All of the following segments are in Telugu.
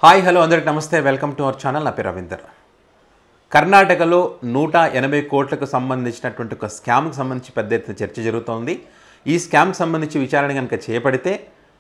హాయ్ హలో అందరికి నమస్తే వెల్కమ్ టు అవర్ ఛానల్. నా పేరు రవీందర్. కర్ణాటకలో 180 కోట్లకు సంబంధించినటువంటి ఒక స్కామ్కి సంబంధించి పెద్ద ఎత్తున చర్చ జరుగుతోంది. ఈ స్కామ్కి సంబంధించి విచారణ కనుక చేపడితే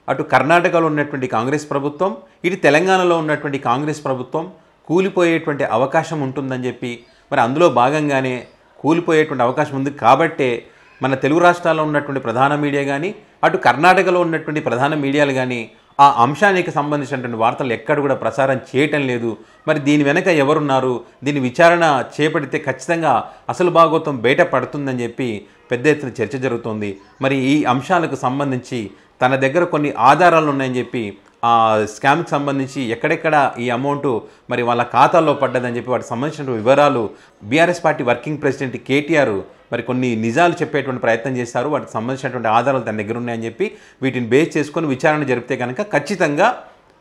అటు కర్ణాటకలో ఉన్నటువంటి కాంగ్రెస్ ప్రభుత్వం, ఇటు తెలంగాణలో ఉన్నటువంటి కాంగ్రెస్ ప్రభుత్వం కూలిపోయేటువంటి అవకాశం ఉంటుందని చెప్పి, మరి అందులో భాగంగానే కూలిపోయేటువంటి అవకాశం ఉంది కాబట్టే మన తెలుగు రాష్ట్రాల్లో ఉన్నటువంటి ప్రధాన మీడియా కానీ, అటు కర్ణాటకలో ఉన్నటువంటి ప్రధాన మీడియాలు కానీ ఆ అంశానికి సంబంధించినటువంటి వార్తలు ఎక్కడ కూడా ప్రసారం చేయటం లేదు. మరి దీని వెనక ఎవరున్నారు, దీని విచారణ చేపడితే ఖచ్చితంగా అసలు భాగోతం బయట పడుతుందని చెప్పి పెద్ద ఎత్తున చర్చ జరుగుతోంది. మరి ఈ అంశాలకు సంబంధించి తన దగ్గర కొన్ని ఆధారాలు ఉన్నాయని చెప్పి ఆ స్కామ్కి సంబంధించి ఎక్కడెక్కడ ఈ అమౌంట్ మరి వాళ్ళ ఖాతాల్లో పడ్డదని చెప్పి వాటికి సంబంధించిన వివరాలు BRS party working president KTR మరి కొన్ని నిజాలు చెప్పేటువంటి ప్రయత్నం చేస్తారు. వాటికి సంబంధించినటువంటి ఆధారాలు తన దగ్గర ఉన్నాయని చెప్పి వీటిని బేస్ చేసుకొని విచారణ జరిపితే కనుక ఖచ్చితంగా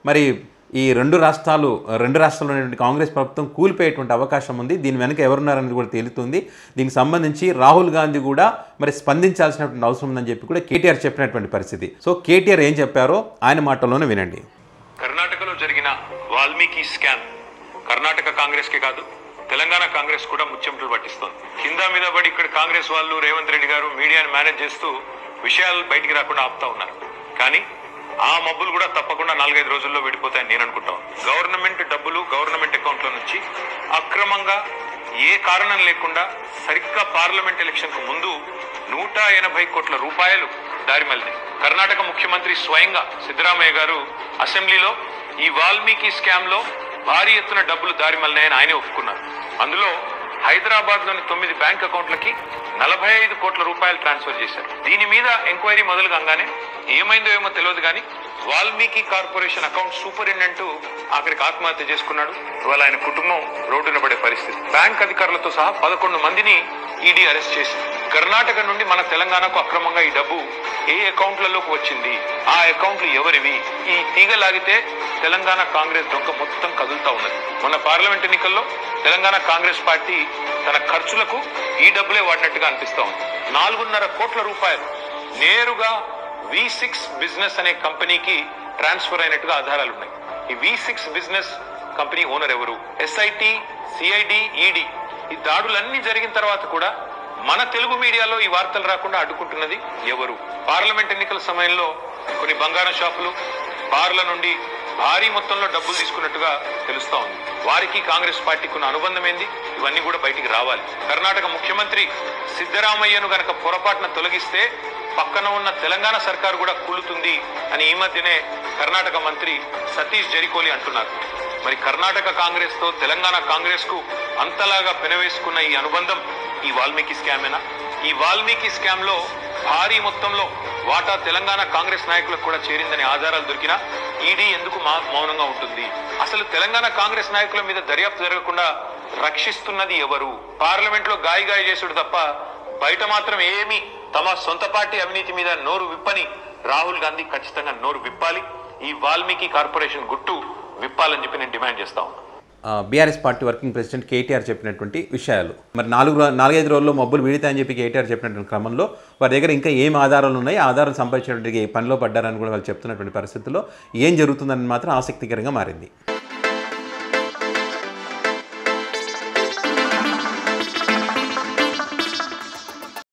మరి ఈ రెండు రాష్ట్రాల్లో ఉన్నటువంటి కాంగ్రెస్ ప్రభుత్వం కూలిపోయేటువంటి అవకాశం ఉంది. దీని వెనక ఎవరున్నారనేది కూడా తేలుతుంది. దీనికి సంబంధించి రాహుల్ గాంధీ కూడా మరి స్పందించాల్సినటువంటి అవసరం ఉందని చెప్పి కూడా కేటీఆర్ చెప్పినటువంటి పరిస్థితి. సో కేటీఆర్ ఏం చెప్పారో ఆయన మాటల్లోనే వినండి. కర్ణాటకలో జరిగిన వాల్మీకి స్కామ్ కర్ణాటక కాంగ్రెస్ కి కాదు, తెలంగాణ కాంగ్రెస్ కూడా ముచ్చెమటలు పట్టిస్తోంది. కింద మీద పడి ఇక్కడ కాంగ్రెస్ వాళ్ళు, రేవంత్ రెడ్డి గారు మీడియాని మేనేజ్ చేస్తూ విషయాలు బయటికి రాకుండా ఆపుతా ఉన్నారు. కానీ ఆ మబ్బులు కూడా తప్పకుండా 4-5 రోజుల్లో విడిపోతాయని నేను అనుకుంటాను. గవర్నమెంట్ డబ్బులు గవర్నమెంట్ అకౌంట్లో నుంచి అక్రమంగా ఏ కారణం లేకుండా సరిగ్గా పార్లమెంట్ ఎలక్షన్ కు ముందు 180 కోట్ల రూపాయలు దారి మళ్ళినాయి. కర్ణాటక ముఖ్యమంత్రి స్వయంగా సిద్ధరామయ్య గారు అసెంబ్లీలో ఈ వాల్మీకి స్కామ్ లో భారీ ఎత్తున డబ్బులు దారి మళ్ళినాయని ఆయనే ఒప్పుకున్నారు. అందులో హైదరాబాద్ లోని 9 బ్యాంక్ అకౌంట్లకి 45 కోట్ల రూపాయలు ట్రాన్స్ఫర్ చేశారు. దీని మీద ఎంక్వైరీ మొదలు కాగానే ఏమైందో ఏమో తెలియదు కానీ వాల్మీకి కార్పొరేషన్ అకౌంట్ సూపరింటెండెంట్ ఆఖరికి ఆత్మహత్య చేసుకున్నాడు. ఇవాళ ఆయన కుటుంబం రోడ్డున పడే పరిస్థితి. బ్యాంక్ అధికారులతో సహా 11 మందిని ఈడీ అరెస్ట్ చేసింది. కర్ణాటక నుండి మన తెలంగాణకు అక్రమంగా ఈ డబ్బు ఏ అకౌంట్లలోకి వచ్చింది, ఆ అకౌంట్లు ఎవరివి, ఈ తీగ లాగితే తెలంగాణ కాంగ్రెస్ డొంక మొత్తం కదులుతా ఉన్నది. మొన్న పార్లమెంట్ ఎన్నికల్లో తెలంగాణ కాంగ్రెస్ పార్టీ తన ఖర్చులకు ఈ డబ్బులే వాడినట్టుగా అనిపిస్తా ఉంది. 4.5 కోట్ల రూపాయలు నేరుగా V6 బిజినెస్ అనే కంపెనీకి ట్రాన్స్ఫర్ అయినట్టుగా ఆధారాలు ఉన్నాయి. ఈ V6 బిజినెస్ కంపెనీ ఓనర్ ఎవరు, SIT, CID, ED ఈ దాడులన్నీ జరిగిన తర్వాత కూడా మన తెలుగు మీడియాలో ఈ వార్తలు రాకుండా అడ్డుకుంటున్నది ఎవరు? పార్లమెంట్ ఎన్నికల సమయంలో కొన్ని బంగారం షాపులు, బార్ల నుండి భారీ మొత్తంలో డబ్బులు తీసుకున్నట్టుగా తెలుస్తా ఉంది. వారికి కాంగ్రెస్ పార్టీకి ఉన్న అనుబంధం ఏంది, ఇవన్నీ కూడా బయటికి రావాలి. కర్ణాటక ముఖ్యమంత్రి సిద్ధరామయ్యను గనక పొరపాటున తొలగిస్తే పక్కన ఉన్న తెలంగాణ సర్కారు కూడా కూలుతుంది అని ఈ మధ్యనే కర్ణాటక మంత్రి సతీష్ జరికోలి అంటున్నారు. మరి కర్ణాటక కాంగ్రెస్ తో తెలంగాణ కాంగ్రెస్ కు అంతలాగా పెనవేసుకున్న ఈ అనుబంధం ఈ వాల్మీకి స్కామేనా? ఈ వాల్మీకి స్కామ్ లో భారీ మొత్తంలో వాటా తెలంగాణ కాంగ్రెస్ నాయకులకు కూడా చేరిందని ఆధారాలు దొరికినా ఈడీ ఎందుకు మౌనంగా ఉంటుంది? అసలు తెలంగాణ కాంగ్రెస్ నాయకుల మీద దర్యాప్తు జరగకుండా రక్షిస్తున్నది ఎవరు? పార్లమెంట్ లో గాయ చేసుడు తప్ప బయట మాత్రం ఏమీ తమ సొంత పార్టీ అవినీతి మీద నోరు విప్పని రాహుల్ గాంధీ ఖచ్చితంగా నోరు విప్పాలి. ఈ వాల్మీకి కార్పొరేషన్ గుట్టు విప్పాలని చెప్పి నేను డిమాండ్ చేస్తా ఉన్నాను. BRS party working president KTR చెప్పినటువంటి విషయాలు. మరి 4-5 రోజుల్లో మబ్బులు వీడితాయని చెప్పి కేటీఆర్ చెప్పినటువంటి క్రమంలో వారి దగ్గర ఇంకా ఏం ఆధారాలు ఉన్నాయి, ఆధారాలు సంపాదించినటువంటి పనిలో పడ్డారని కూడా వాళ్ళు చెప్తున్నటువంటి పరిస్థితుల్లో ఏం జరుగుతుందని మాత్రం ఆసక్తికరంగా మారింది.